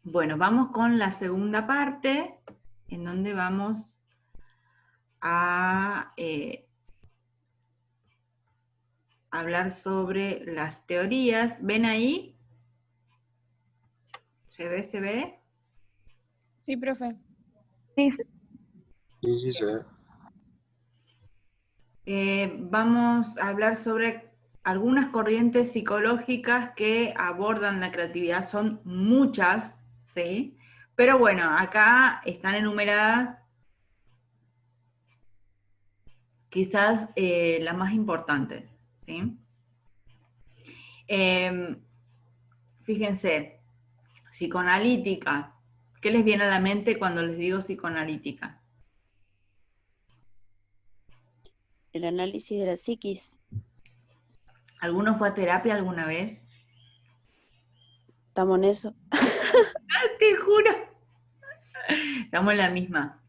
Bueno, vamos con la segunda parte, en donde vamos a hablar sobre las teorías. ¿Ven ahí? ¿Se ve? ¿Se ve? Sí, profe. Sí, Sí, se ve. Vamos a hablar sobre algunas corrientes psicológicas que abordan la creatividad. Son muchas, ¿sí? Pero bueno, acá están enumeradas quizás las más importantes, ¿sí? Fíjense, psicoanalítica. ¿Qué les viene a la mente cuando les digo psicoanalítica? el análisis de la psiquis. ¿Alguno fue a terapia alguna vez? Estamos en eso. Te juro. Estamos en la misma.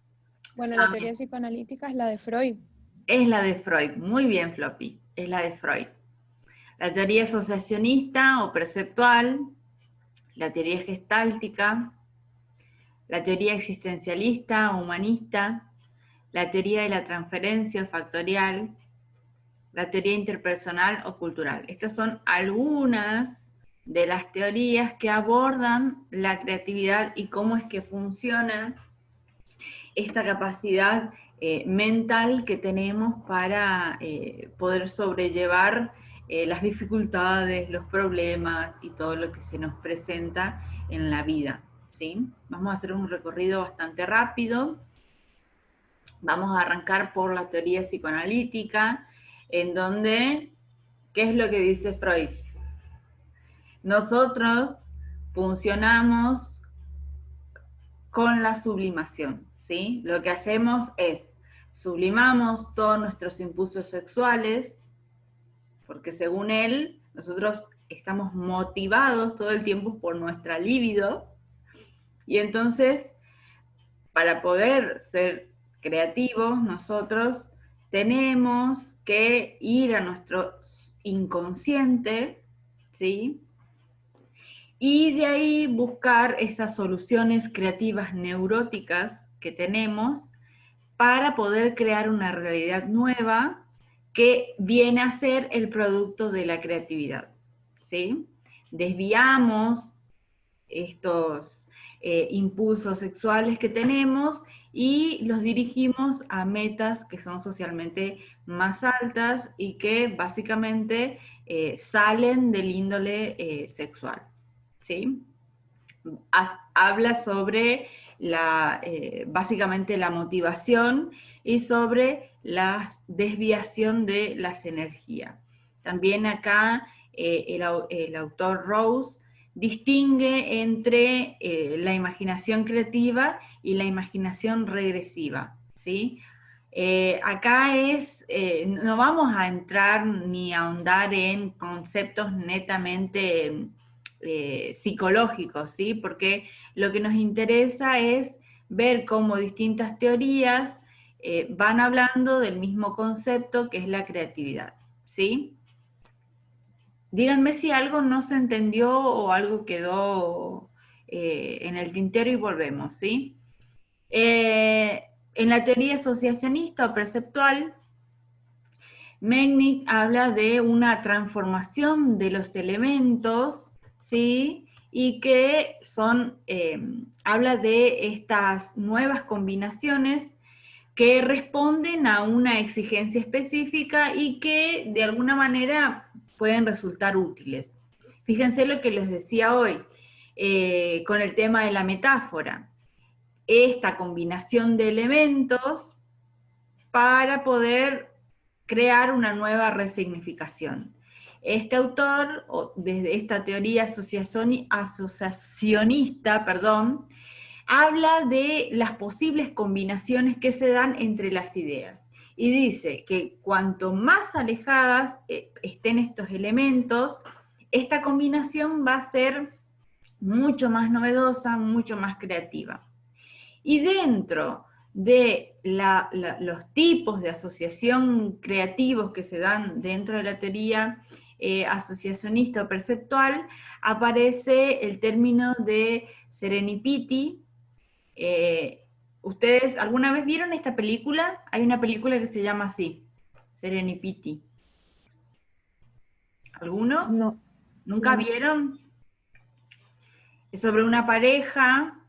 Bueno, la teoría psicoanalítica es la de Freud. Es la de Freud. Muy bien, Floppy. Es la de Freud. La teoría asociacionista o perceptual, la teoría gestáltica, la teoría existencialista o humanista, la teoría de la transferencia factorial, la teoría interpersonal o cultural. Estas son algunas de las teorías que abordan la creatividad y cómo es que funciona esta capacidad mental que tenemos para poder sobrellevar las dificultades, los problemas y todo lo que se nos presenta en la vida, ¿sí? Vamos a hacer un recorrido bastante rápido. Vamos a arrancar por la teoría psicoanalítica, en donde, ¿qué es lo que dice Freud? Nosotros funcionamos con la sublimación, ¿sí? Lo que hacemos es sublimamos todos nuestros impulsos sexuales, porque según él, nosotros estamos motivados todo el tiempo por nuestra libido, y entonces, para poder ser creativos, nosotros tenemos que ir a nuestro inconsciente, ¿sí? Y de ahí buscar esas soluciones creativas neuróticas que tenemos para poder crear una realidad nueva que viene a ser el producto de la creatividad, ¿sí? Desviamos estos impulsos sexuales que tenemos y los dirigimos a metas que son socialmente más altas y que básicamente salen del índole sexual, ¿sí? Habla sobre básicamente la motivación y sobre la desviación de las energías. También acá el autor Rose distingue entre la imaginación creativa y la imaginación regresiva, ¿sí? Acá no vamos a entrar ni a ahondar en conceptos netamente psicológicos, ¿sí? Porque lo que nos interesa es ver cómo distintas teorías van hablando del mismo concepto que es la creatividad, ¿sí? Díganme si algo no se entendió o algo quedó en el tintero y volvemos, ¿sí? En la teoría asociacionista o perceptual, Megnick habla de una transformación de los elementos, ¿sí? Y que habla de estas nuevas combinaciones que responden a una exigencia específica y que de alguna manera pueden resultar útiles. Fíjense lo que les decía hoy con el tema de la metáfora. Esta combinación de elementos para poder crear una nueva resignificación. Este autor, desde esta teoría asociacionista, habla de las posibles combinaciones que se dan entre las ideas. Y dice que cuanto más alejadas estén estos elementos, esta combinación va a ser mucho más novedosa, mucho más creativa. Y dentro de los tipos de asociación creativos que se dan dentro de la teoría, asociacionista o perceptual, aparece el término de serendipity. ¿Ustedes alguna vez vieron esta película? Hay una película que se llama así, Serendipity. ¿Alguno? No. ¿Nunca No. vieron? Es sobre una pareja.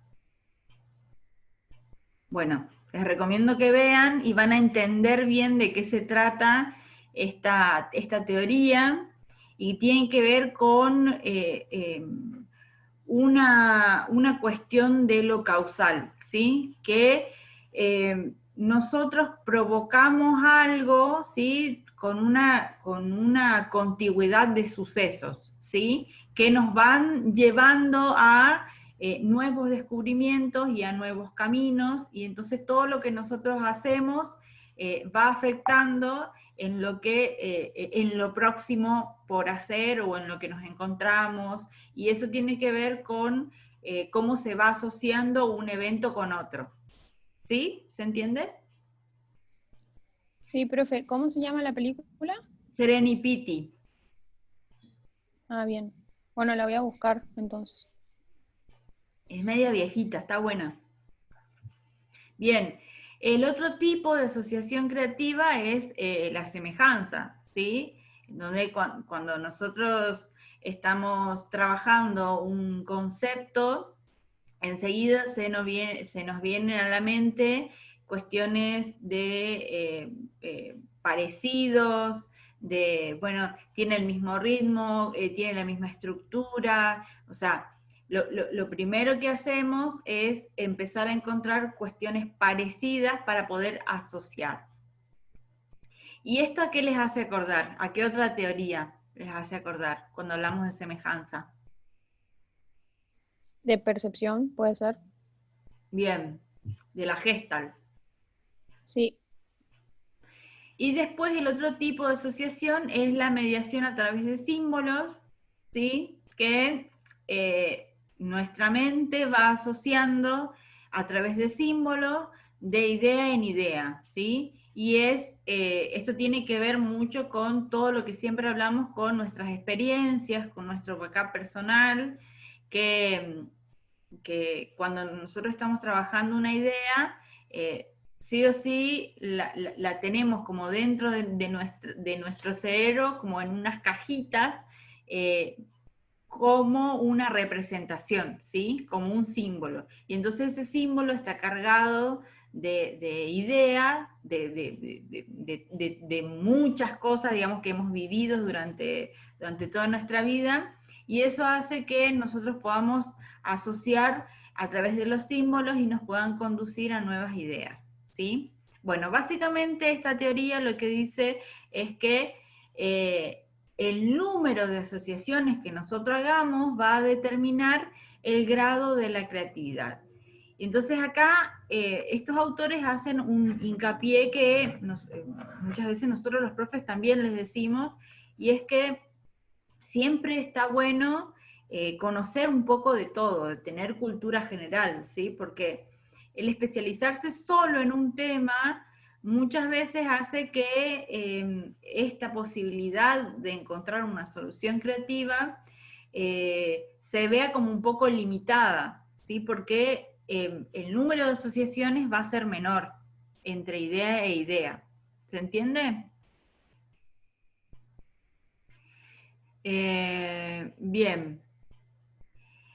Bueno, les recomiendo que vean y van a entender bien de qué se trata esta teoría, y tiene que ver con una cuestión de lo causal, ¿sí? Que nosotros provocamos algo, ¿sí? Con una contigüidad de sucesos, ¿sí? Que nos van llevando a nuevos descubrimientos y a nuevos caminos, y entonces todo lo que nosotros hacemos va afectando en lo próximo por hacer o en lo que nos encontramos, y eso tiene que ver con cómo se va asociando un evento con otro. ¿Sí? ¿Se entiende? Sí, profe, ¿cómo se llama la película? Serendipity. Ah, bien. Bueno, la voy a buscar entonces. Es media viejita, está buena. Bien, el otro tipo de asociación creativa es la semejanza, ¿sí? Donde cuando nosotros estamos trabajando un concepto, enseguida se nos vienen a la mente cuestiones de parecidos, bueno, tiene el mismo ritmo, tiene la misma estructura, o sea, lo primero que hacemos es empezar a encontrar cuestiones parecidas para poder asociar. ¿Y esto a qué les hace acordar? ¿A qué otra teoría les hace acordar cuando hablamos de semejanza? De percepción, puede ser. Bien, de la Gestalt. Sí, Y después el otro tipo de asociación es la mediación a través de símbolos, ¿sí? Que nuestra mente va asociando a través de símbolos de idea en idea, ¿sí? Y esto tiene que ver mucho con todo lo que siempre hablamos, con nuestras experiencias, con nuestro vocab personal, que cuando nosotros estamos trabajando una idea, sí o sí la tenemos como dentro de nuestro cerebro, como en unas cajitas, como una representación, ¿sí? Como un símbolo. Y entonces ese símbolo está cargado de ideas, de muchas cosas, digamos, que hemos vivido durante toda nuestra vida, y eso hace que nosotros podamos asociar a través de los símbolos y nos puedan conducir a nuevas ideas, ¿sí? Bueno, básicamente esta teoría lo que dice es que el número de asociaciones que nosotros hagamos va a determinar el grado de la creatividad. Entonces acá estos autores hacen un hincapié que muchas veces nosotros los profes también les decimos, y es que siempre está bueno conocer un poco de todo, de tener cultura general, ¿sí? Porque el especializarse solo en un tema muchas veces hace que esta posibilidad de encontrar una solución creativa se vea como un poco limitada, ¿sí? Porque el número de asociaciones va a ser menor entre idea e idea. ¿Se entiende? Bien.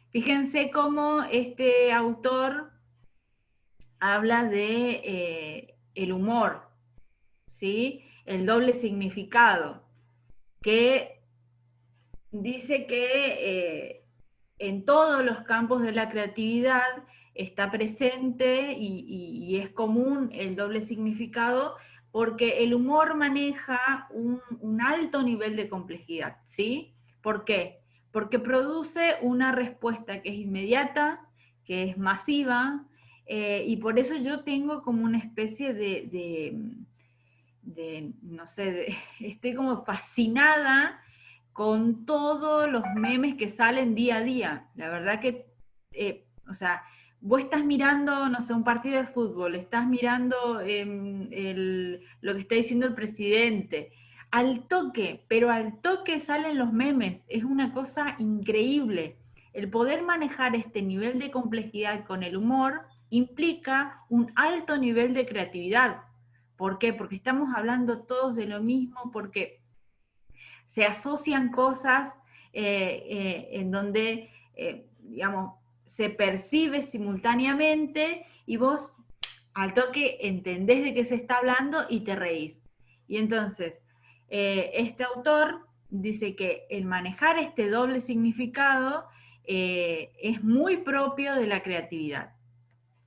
Fíjense cómo este autor habla de el humor, ¿sí? El doble significado, que dice que en todos los campos de la creatividad está presente y es común el doble significado, porque el humor maneja un alto nivel de complejidad, ¿sí? ¿Por qué? Porque produce una respuesta que es inmediata, que es masiva, y por eso yo tengo como una especie no sé, estoy como fascinada con todos los memes que salen día a día. La verdad que, o sea, vos estás mirando, no sé, un partido de fútbol, estás mirando lo que está diciendo el presidente, al toque, pero al toque salen los memes, es una cosa increíble. El poder manejar este nivel de complejidad con el humor implica un alto nivel de creatividad. ¿Por qué? Porque estamos hablando todos de lo mismo, porque se asocian cosas en donde, digamos, se percibe simultáneamente y vos al toque entendés de qué se está hablando y te reís. Y entonces, este autor dice que el manejar este doble significado es muy propio de la creatividad.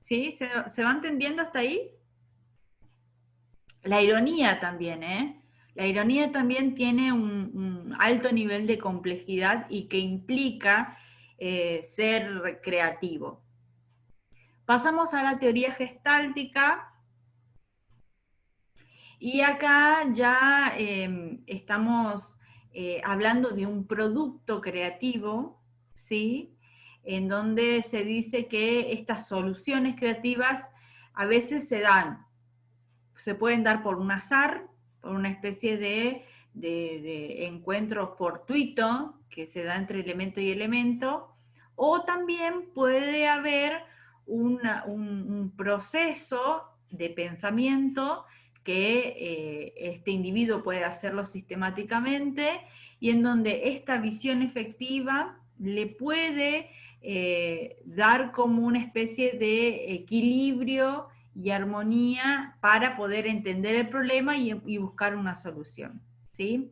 ¿Sí? ¿Se va entendiendo hasta ahí? La ironía también, ¿eh? La ironía también tiene un alto nivel de complejidad y que implica ser creativo. Pasamos a la teoría gestáltica. Y acá ya estamos hablando de un producto creativo, ¿sí? En donde se dice que estas soluciones creativas a veces se pueden dar por un azar, por una especie de encuentro fortuito que se da entre elemento y elemento, o también puede haber un proceso de pensamiento que este individuo puede hacerlo sistemáticamente y en donde esta visión efectiva le puede dar como una especie de equilibrio y armonía para poder entender el problema y buscar una solución, ¿sí?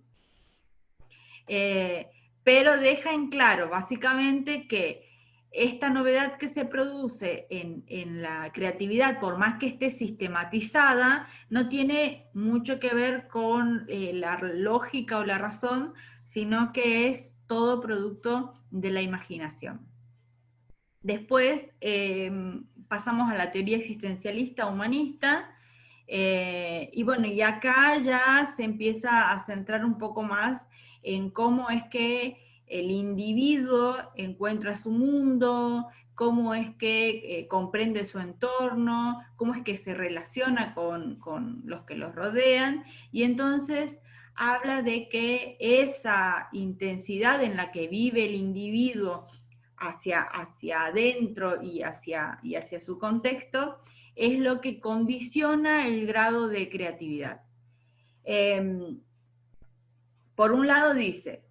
Pero deja en claro, básicamente, que esta novedad que se produce en la creatividad, por más que esté sistematizada, no tiene mucho que ver con la lógica o la razón, sino que es todo producto de la imaginación. Después pasamos a la teoría existencialista humanista, y bueno, y acá ya se empieza a centrar un poco más en cómo es que el individuo encuentra su mundo, cómo es que comprende su entorno, cómo es que se relaciona con los que los rodean, y entonces habla de que esa intensidad en la que vive el individuo hacia adentro y hacia su contexto, es lo que condiciona el grado de creatividad. Por un lado dice,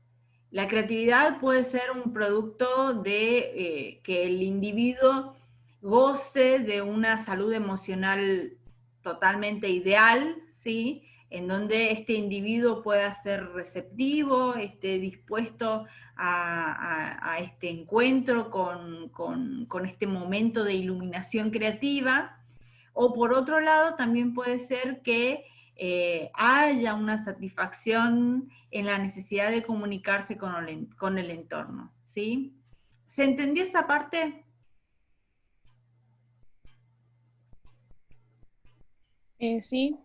la creatividad puede ser un producto de que el individuo goce de una salud emocional totalmente ideal, ¿sí? En donde este individuo pueda ser receptivo, esté dispuesto a este encuentro con este momento de iluminación creativa. O por otro lado, también puede ser que haya una satisfacción en la necesidad de comunicarse con el entorno, ¿sí? ¿Se entendió esta parte? Sí,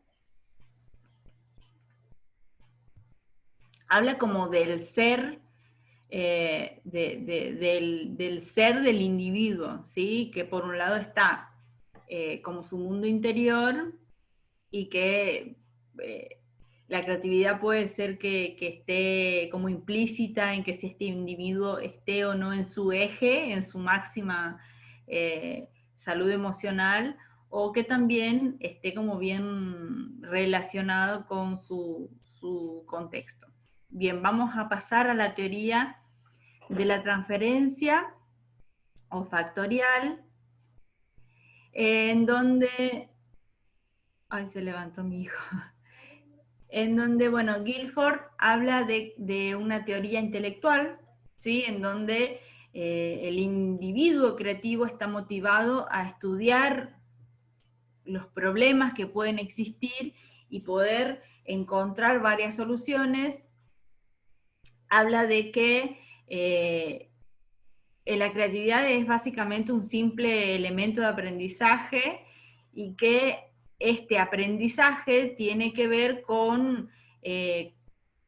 Habla como del ser, del ser del individuo, ¿sí? Que por un lado está como su mundo interior y que la creatividad puede ser que esté como implícita en que si este individuo esté o no en su eje, en su máxima salud emocional, o que también esté como bien relacionado con su contexto. Bien, vamos a pasar a la teoría de la transferencia o factorial, en donde... Ay, se levantó mi hijo. En donde, bueno, Guilford habla de una teoría intelectual, ¿sí? En donde el individuo creativo está motivado a estudiar los problemas que pueden existir y poder encontrar varias soluciones. Habla de que la creatividad es básicamente un simple elemento de aprendizaje y que este aprendizaje tiene que ver con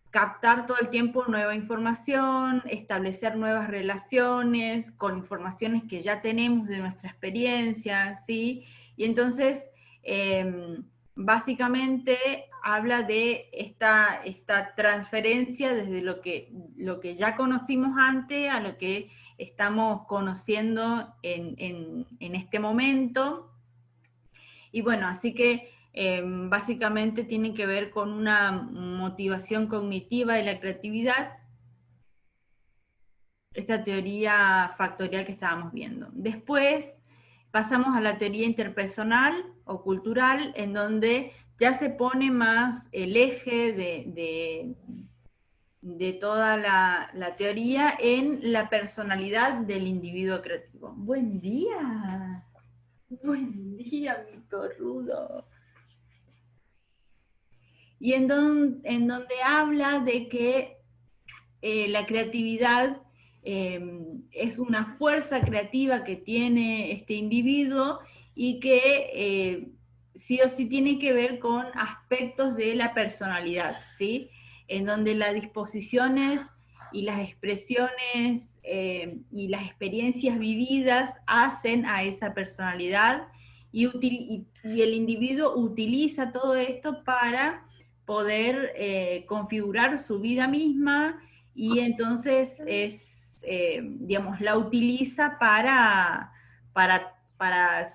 captar todo el tiempo nueva información, establecer nuevas relaciones con informaciones que ya tenemos de nuestra experiencia, ¿sí? Y entonces, básicamente habla de esta transferencia desde lo que ya conocimos antes a lo que estamos conociendo en este momento. Y bueno, así que básicamente tiene que ver con una motivación cognitiva de la creatividad, esta teoría factorial que estábamos viendo. Después pasamos a la teoría interpersonal o cultural, en donde ya se pone más el eje de toda la teoría en la personalidad del individuo creativo. Buen día, mi corrudo. Y en donde habla de que la creatividad es una fuerza creativa que tiene este individuo y que sí o sí tiene que ver con aspectos de la personalidad, ¿sí? En donde las disposiciones y las expresiones y las experiencias vividas hacen a esa personalidad y el individuo utiliza todo esto para poder configurar su vida misma, y entonces digamos, la utiliza para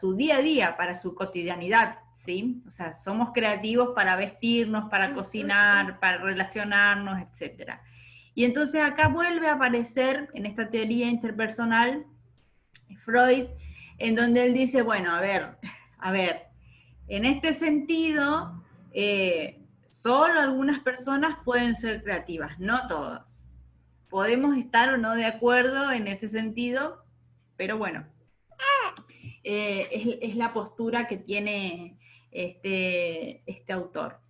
su día a día, para su cotidianidad, ¿sí? O sea, somos creativos para vestirnos, para cocinar, para relacionarnos, etc. Y entonces acá vuelve a aparecer en esta teoría interpersonal Freud, en donde él dice, bueno, a ver, en este sentido, solo algunas personas pueden ser creativas, no todos. Podemos estar o no de acuerdo en ese sentido, pero bueno, es la postura que tiene este autor.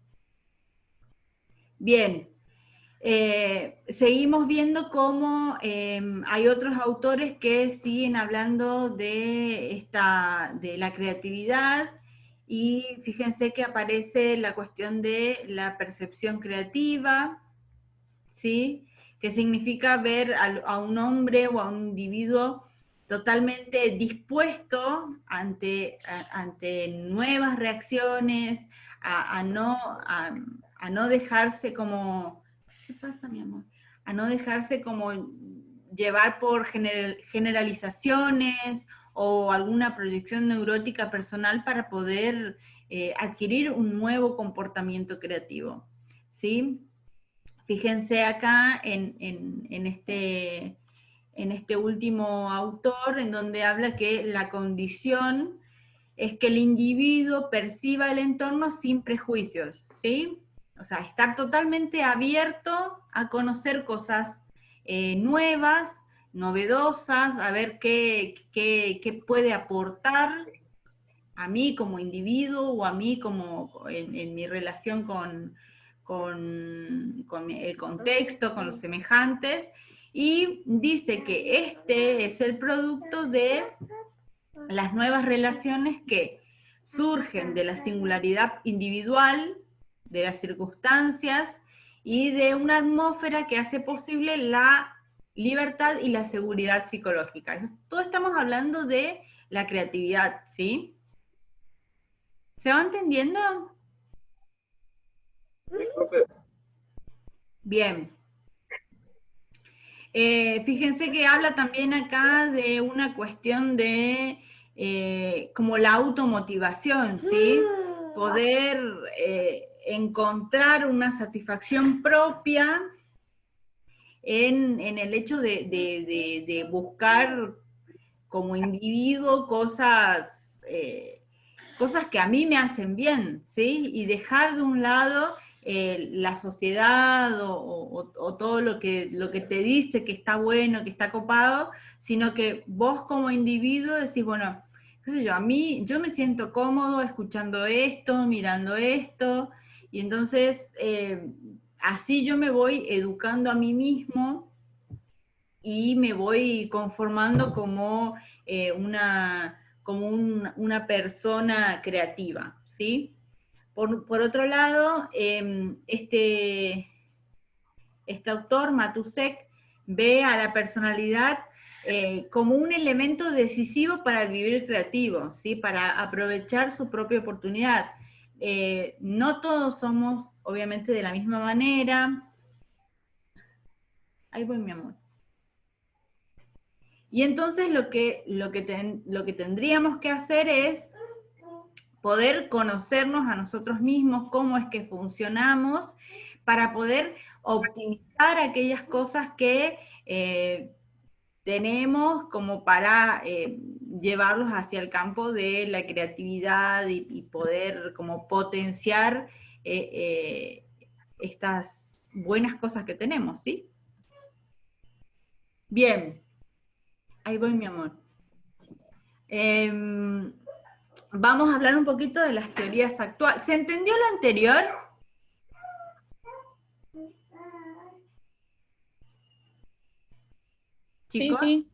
Bien, seguimos viendo cómo hay otros autores que siguen hablando de la creatividad, y fíjense que aparece la cuestión de la percepción creativa, ¿sí? Que significa ver a un hombre o a un individuo totalmente dispuesto ante nuevas reacciones, a no dejarse como... ¿Qué pasa, mi amor? A no dejarse como llevar por generalizaciones o alguna proyección neurótica personal para poder adquirir un nuevo comportamiento creativo, ¿sí? Fíjense acá en este último autor, en donde habla que la condición es que el individuo perciba el entorno sin prejuicios, ¿sí? O sea, estar totalmente abierto a conocer cosas nuevas, novedosas, a ver qué puede aportar a mí como individuo o a mí como en mi relación con el contexto, con los semejantes, y dice que este es el producto de las nuevas relaciones que surgen de la singularidad individual, de las circunstancias y de una atmósfera que hace posible la libertad y la seguridad psicológica. Todo estamos hablando de la creatividad, ¿sí? ¿Se va entendiendo? Bien. Fíjense que habla también acá de una cuestión de como la automotivación, ¿sí? Poder encontrar una satisfacción propia en el hecho de buscar como individuo cosas que a mí me hacen bien, ¿sí? Y dejar de un lado la sociedad o todo lo que te dice que está bueno, que está copado, sino que vos como individuo decís, bueno, qué sé yo, yo me siento cómodo escuchando esto, mirando esto, y entonces así yo me voy educando a mí mismo y me voy conformando como una persona creativa, ¿sí? Por otro lado, este autor, Matusek, ve a la personalidad como un elemento decisivo para el vivir creativo, ¿sí? Para aprovechar su propia oportunidad. no todos somos, obviamente, de la misma manera. Ahí voy, mi amor. Y entonces lo que tendríamos que hacer es poder conocernos a nosotros mismos, cómo es que funcionamos, para poder optimizar aquellas cosas que tenemos como para llevarlos hacia el campo de la creatividad y poder como potenciar estas buenas cosas que tenemos, ¿sí? Bien, ahí voy, mi amor. Vamos a hablar un poquito de las teorías actuales. ¿Se entendió lo anterior? Sí, ¿Chicos? sí.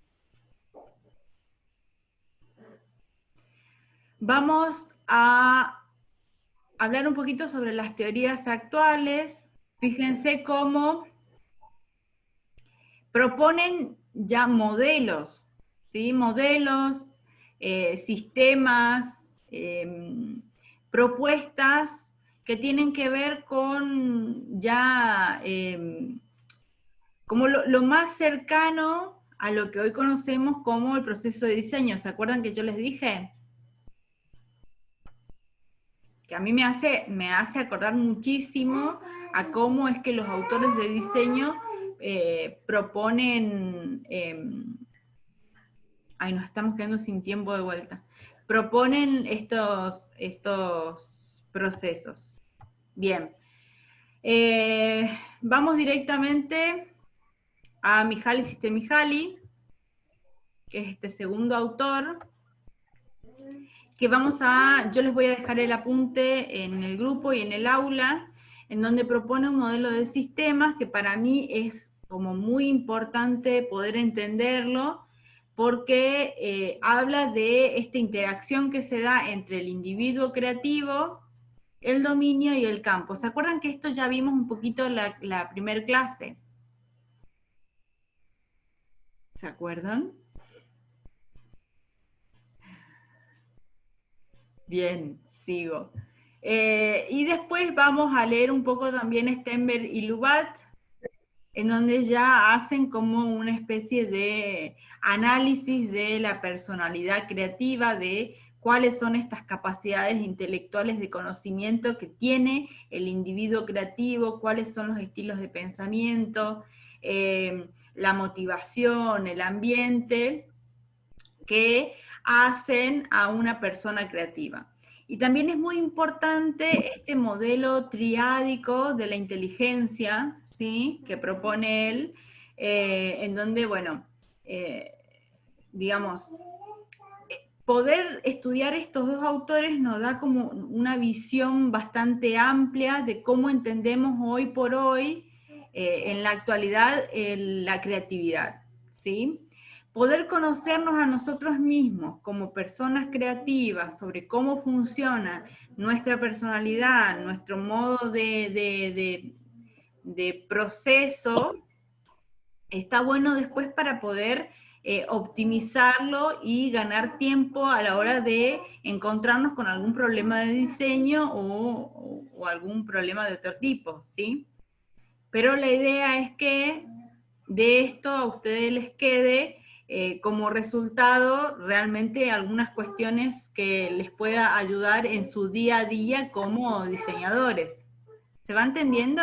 Vamos a hablar un poquito sobre las teorías actuales. Fíjense cómo proponen ya modelos, ¿sí? Modelos, sistemas, propuestas que tienen que ver con ya como lo más cercano a lo que hoy conocemos como el proceso de diseño. ¿Se acuerdan que yo les dije? Que a mí me hace acordar muchísimo a cómo es que los autores de diseño proponen, ay, nos estamos quedando sin tiempo de vuelta, proponen estos procesos. Bien, vamos directamente a Mihaly Csikszentmihalyi, que es este segundo autor, que yo les voy a dejar el apunte en el grupo y en el aula, en donde propone un modelo de sistemas que para mí es como muy importante poder entenderlo, porque habla de esta interacción que se da entre el individuo creativo, el dominio y el campo. ¿Se acuerdan que esto ya vimos un poquito en la primer clase? ¿Se acuerdan? Bien, sigo. Y después vamos a leer un poco también Stenberg y Lubac, en donde ya hacen como una especie de análisis de la personalidad creativa, de cuáles son estas capacidades intelectuales de conocimiento que tiene el individuo creativo, cuáles son los estilos de pensamiento, la motivación, el ambiente, que hacen a una persona creativa. Y también es muy importante este modelo triádico de la inteligencia, ¿sí?, que propone él, en donde, bueno, digamos, poder estudiar estos dos autores nos da como una visión bastante amplia de cómo entendemos hoy por hoy, en la actualidad, la creatividad, ¿sí? Poder conocernos a nosotros mismos como personas creativas, sobre cómo funciona nuestra personalidad, nuestro modo de proceso, está bueno después para poder optimizarlo y ganar tiempo a la hora de encontrarnos con algún problema de diseño o algún problema de otro tipo, ¿sí? Pero la idea es que de esto a ustedes les quede como resultado realmente algunas cuestiones que les pueda ayudar en su día a día como diseñadores. ¿Se va entendiendo?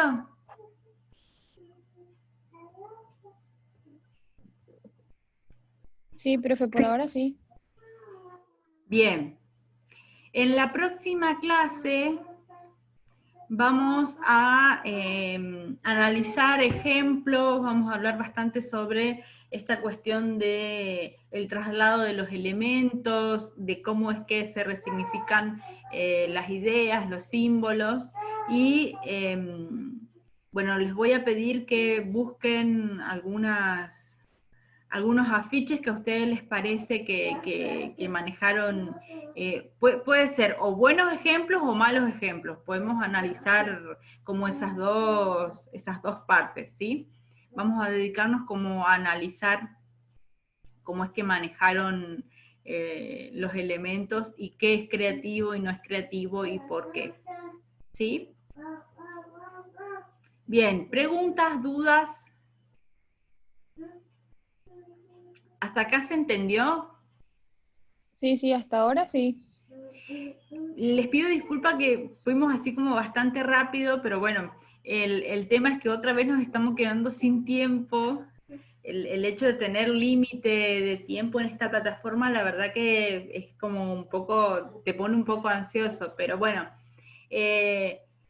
Sí, profe, por ahora sí. Bien. En la próxima clase vamos a analizar ejemplos, vamos a hablar bastante sobre esta cuestión de el traslado de los elementos, de cómo es que se resignifican las ideas, los símbolos, y bueno, les voy a pedir que busquen algunos afiches que a ustedes les parece que manejaron. Puede ser o buenos ejemplos o malos ejemplos. Podemos analizar como esas dos partes, ¿sí? Vamos a dedicarnos como a analizar cómo es que manejaron los elementos y qué es creativo y no es creativo y por qué. ¿Sí? Bien, preguntas, dudas. ¿Hasta acá se entendió? Sí, hasta ahora sí. Les pido disculpa que fuimos así como bastante rápido, pero bueno, el tema es que otra vez nos estamos quedando sin tiempo. El hecho de tener límite de tiempo en esta plataforma, la verdad que es como un poco, te pone un poco ansioso, pero bueno,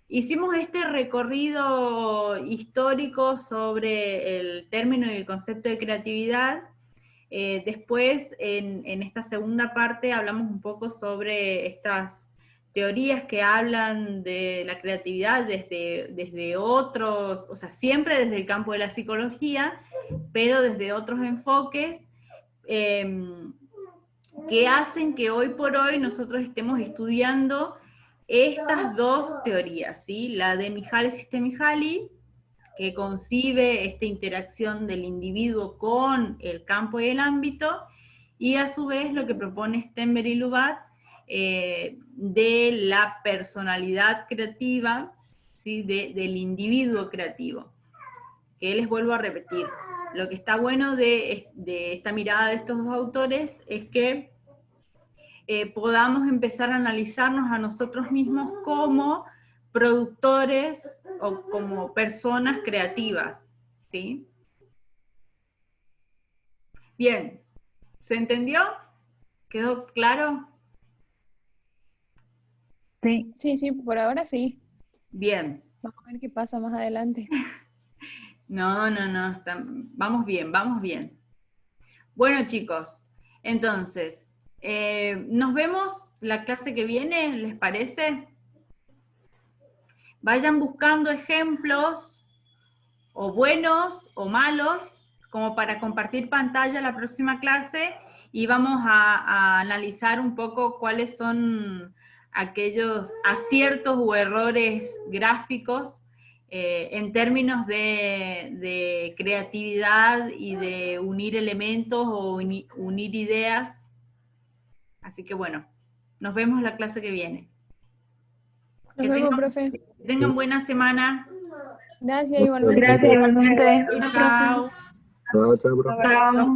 hicimos este recorrido histórico sobre el término y el concepto de creatividad. Después, en esta segunda parte, hablamos un poco sobre estas teorías que hablan de la creatividad desde otros, o sea, siempre desde el campo de la psicología, pero desde otros enfoques, que hacen que hoy por hoy nosotros estemos estudiando estas dos teorías, ¿sí? La de Mihaly Csikszentmihalyi, que concibe esta interacción del individuo con el campo y el ámbito, y a su vez lo que propone Stenberg y Lubac, de la personalidad creativa, ¿sí? Del individuo creativo. Que les vuelvo a repetir, lo que está bueno de esta mirada de estos dos autores es que podamos empezar a analizarnos a nosotros mismos como productores o como personas creativas, ¿sí? Bien, ¿se entendió? ¿Quedó claro? Sí. Sí, por ahora sí. Bien. Vamos a ver qué pasa más adelante. No, vamos bien, vamos bien. Bueno, chicos, entonces, nos vemos la clase que viene, ¿les parece? Vayan buscando ejemplos, o buenos o malos, como para compartir pantalla la próxima clase, y vamos a analizar un poco cuáles son aquellos aciertos o errores gráficos en términos de creatividad y de unir elementos o unir ideas. Así que bueno, nos vemos la clase que viene. Nos vemos, profe. Que tengan buena semana. Gracias, igualmente. Gracias, igualmente. Chao. Chao, chao, profe. Chao.